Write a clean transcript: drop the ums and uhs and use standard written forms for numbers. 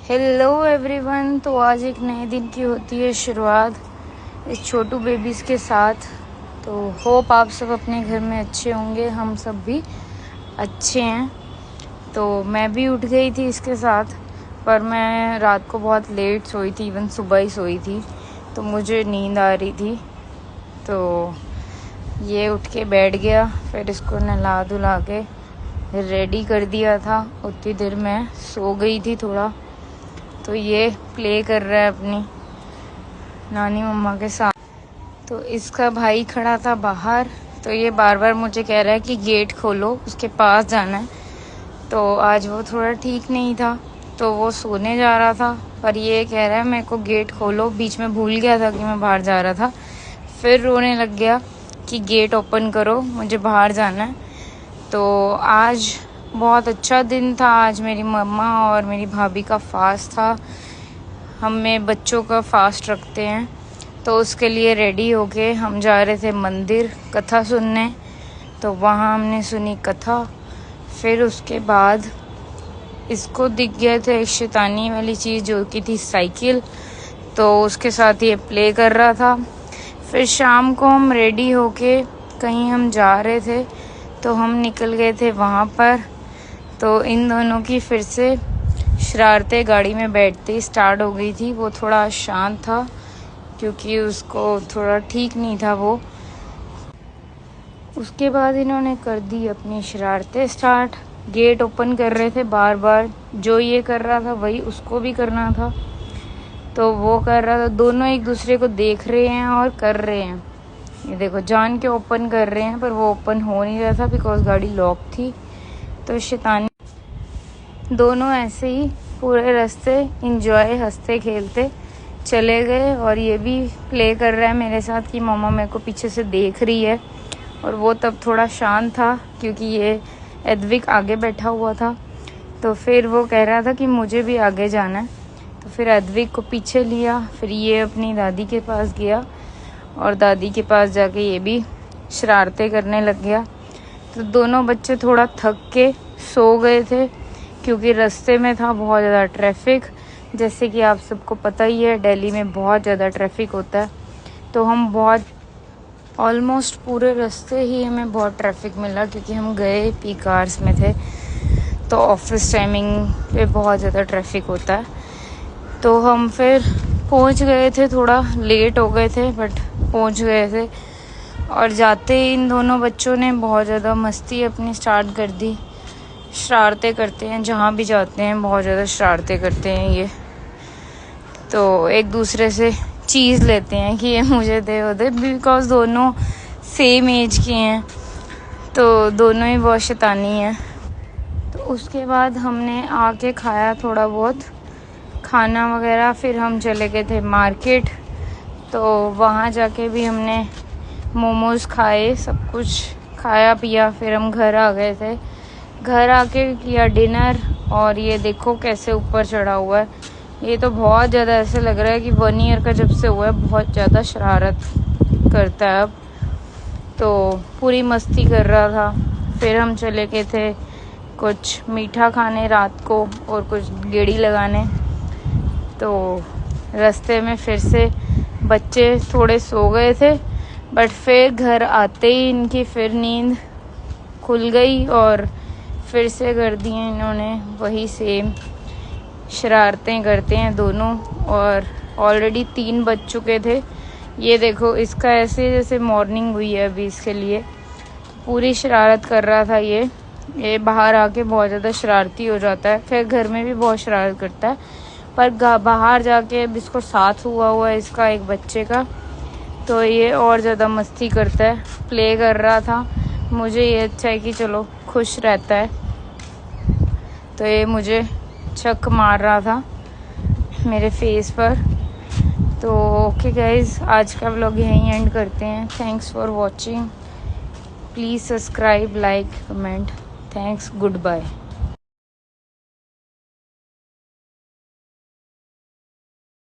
Hello everyone. तो आज एक नए दिन की होती है शुरुआत इस छोटू बेबीज़ के साथ। तो होप आप सब अपने घर में अच्छे होंगे, हम सब भी अच्छे हैं। तो मैं भी उठ गई थी इसके साथ, पर मैं रात को बहुत लेट सोई थी, इवन सुबह ही सोई थी, तो मुझे नींद आ रही थी। तो ये उठ के बैठ गया, फिर इसको नहला धुला के रेडी कर दिया था। उतनी देर मैं सो गई थी थोड़ा। तो ये प्ले कर रहा है अपनी नानी मम्मा के साथ। तो इसका भाई खड़ा था बाहर, तो ये बार बार मुझे कह रहा है कि गेट खोलो, उसके पास जाना है। तो आज वो थोड़ा ठीक नहीं था, तो वो सोने जा रहा था, पर ये कह रहा है मेरे को गेट खोलो। बीच में भूल गया था कि मैं बाहर जा रहा था, फिर रोने लग गया कि गेट ओपन करो, मुझे बाहर जाना है। तो आज बहुत अच्छा दिन था। आज मेरी मम्मा और मेरी भाभी का फास्ट था। हमें बच्चों का फास्ट रखते हैं, तो उसके लिए रेडी होके हम जा रहे थे मंदिर कथा सुनने। तो वहाँ हमने सुनी कथा। फिर उसके बाद इसको दिख गया था एक शैतानी वाली चीज़ जो कि थी साइकिल, तो उसके साथ ये प्ले कर रहा था। फिर शाम को हम रेडी होके कहीं हम जा रहे थे, तो हम निकल गए थे वहाँ पर। तो इन दोनों की फिर से शरारतें गाड़ी में बैठते ही स्टार्ट हो गई थी। वो थोड़ा शांत था क्योंकि उसको थोड़ा ठीक नहीं था वो। उसके बाद इन्होंने कर दी अपनी शरारतें स्टार्ट। गेट ओपन कर रहे थे बार बार, जो ये कर रहा था वही उसको भी करना था। तो वो कर रहा था, दोनों एक दूसरे को देख रहे हैं और कर रहे हैं। ये देखो जान के ओपन कर रहे हैं, पर वो ओपन हो नहीं रहा था बिकॉज गाड़ी लॉक थी। तो शैतानी दोनों ऐसे ही पूरे रास्ते इंजॉय हंसते खेलते चले गए। और ये भी प्ले कर रहा है मेरे साथ कि मम्मा मेरे को पीछे से देख रही है। और वो तब थोड़ा शांत था क्योंकि ये एडविक आगे बैठा हुआ था। तो फिर वो कह रहा था कि मुझे भी आगे जाना है, तो फिर एडविक को पीछे लिया। फिर ये अपनी दादी के पास गया और दादी के पास जाके ये भी शरारतें करने लग गया। तो दोनों बच्चे थोड़ा थक के सो गए थे क्योंकि रास्ते में था बहुत ज़्यादा ट्रैफिक। जैसे कि आप सबको पता ही है, दिल्ली में बहुत ज़्यादा ट्रैफिक होता है। तो हम बहुत ऑलमोस्ट पूरे रास्ते ही हमें बहुत ट्रैफिक मिला क्योंकि हम गए पीक आवर्स में थे। तो ऑफिस टाइमिंग पे बहुत ज़्यादा ट्रैफिक होता है। तो हम फिर पहुंच गए थे, थोड़ा लेट हो गए थे बट पहुंच गए थे। और जाते ही इन दोनों बच्चों ने बहुत ज़्यादा मस्ती अपनी स्टार्ट कर दी। शरारतें करते हैं, जहाँ भी जाते हैं बहुत ज़्यादा शरारतें करते हैं ये। तो एक दूसरे से चीज़ लेते हैं कि ये मुझे दे वो दे, बिकॉज दोनों सेम एज के हैं, तो दोनों ही बहुत शैतानी हैं। तो उसके बाद हमने आके खाया थोड़ा बहुत खाना वगैरह। फिर हम चले गए थे मार्केट, तो वहाँ जाके भी हमने मोमोज़ खाए, सब कुछ खाया पिया। फिर हम घर आ गए थे। घर आके किया डिनर। और ये देखो कैसे ऊपर चढ़ा हुआ है। ये तो बहुत ज़्यादा ऐसे लग रहा है कि 1 ईयर का जब से हुआ है बहुत ज़्यादा शरारत करता है अब। तो पूरी मस्ती कर रहा था। फिर हम चले गए थे कुछ मीठा खाने रात को और कुछ गेड़ी लगाने। तो रास्ते में फिर से बच्चे थोड़े सो गए थे, बट फिर घर आते ही इनकी फिर नींद खुल गई और फिर से कर दी इन्होंने वही सेम शरारतें करते हैं दोनों। और ऑलरेडी 3 बज चुके थे। ये देखो इसका ऐसे जैसे मॉर्निंग हुई है अभी इसके लिए। पूरी शरारत कर रहा था ये बाहर आके बहुत ज़्यादा शरारती हो जाता है। फिर घर में भी बहुत शरारत करता है, पर बाहर जाके अब इसको साथ हुआ है इसका एक बच्चे का, तो ये और ज़्यादा मस्ती करता है। प्ले कर रहा था। मुझे ये अच्छा है कि चलो खुश रहता है। तो ये मुझे चक मार रहा था मेरे फेस पर। तो ओके गाइज़, आज का व्लॉग यहीं एंड करते हैं। Thanks for watching. Please subscribe, like, comment. Thanks, good bye.